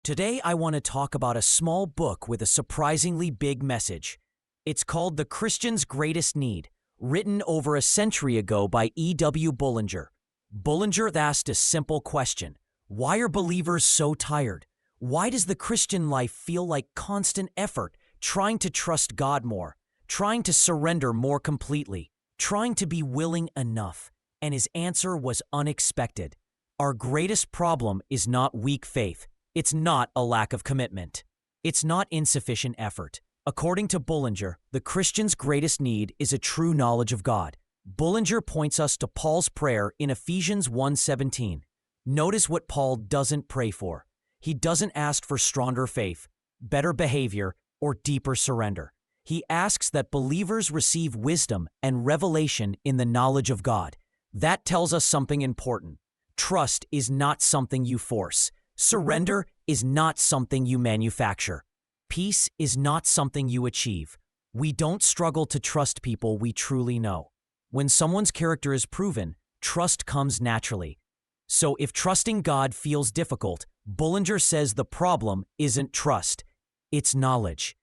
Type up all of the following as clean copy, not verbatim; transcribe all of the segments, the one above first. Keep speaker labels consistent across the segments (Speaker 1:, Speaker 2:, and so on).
Speaker 1: Today, I want to talk about a small book with a surprisingly big message. It's called The Christian's Greatest Need, written over a century ago by E.W. Bullinger. Bullinger asked a simple question: why are believers so tired? Why does the Christian life feel like constant effort, trying to trust God more, trying to surrender more completely, trying to be willing enough? And his answer was unexpected. Our greatest problem is not weak faith. It's not a lack of commitment. It's not insufficient effort. According to Bullinger, the Christian's greatest need is a true knowledge of God. Bullinger points us to Paul's prayer in Ephesians 1:17. Notice what Paul doesn't pray for. He doesn't ask for stronger faith, better behavior, or deeper surrender. He asks that believers receive wisdom and revelation in the knowledge of God. That tells us something important. Trust is not something you force. Surrender is not something you manufacture. Peace is not something you achieve. We don't struggle to trust people we truly know. When someone's character is proven, trust comes naturally. So if trusting God feels difficult, Bullinger says the problem isn't trust, it's knowledge.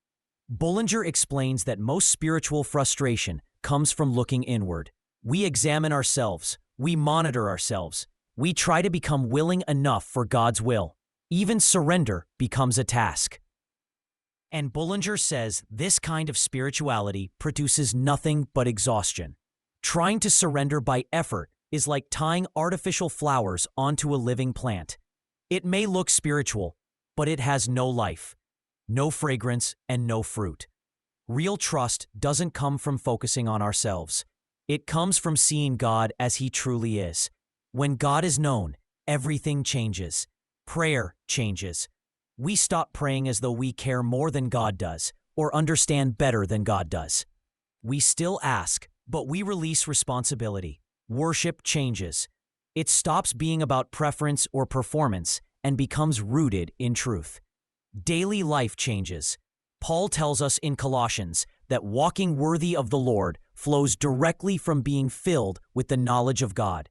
Speaker 1: Bullinger explains that most spiritual frustration comes from looking inward. We examine ourselves, we monitor ourselves, we try to become willing enough for God's will. Even surrender becomes a task. And Bullinger says this kind of spirituality produces nothing but exhaustion. Trying to surrender by effort is like tying artificial flowers onto a living plant. It may look spiritual, but it has no life, no fragrance, and no fruit. Real trust doesn't come from focusing on ourselves. It comes from seeing God as He truly is. When God is known, everything changes. Prayer changes. We stop praying as though we care more than God does or understand better than God does. We still ask, but we release responsibility. Worship changes. It stops being about preference or performance and becomes rooted in truth. Daily life changes. Paul tells us in Colossians that walking worthy of the Lord flows directly from being filled with the knowledge of God.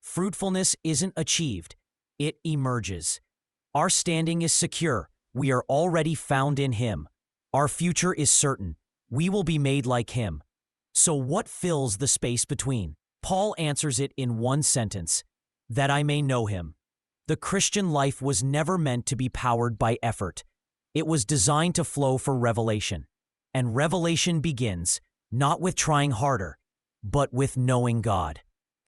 Speaker 1: Fruitfulness isn't achieved, it emerges. Our standing is secure. We are already found in Him. Our future is certain. We will be made like Him. So what fills the space between? Paul answers it in one sentence: that I may know Him. The Christian life was never meant to be powered by effort. It was designed to flow for revelation. And revelation begins not with trying harder, but with knowing God.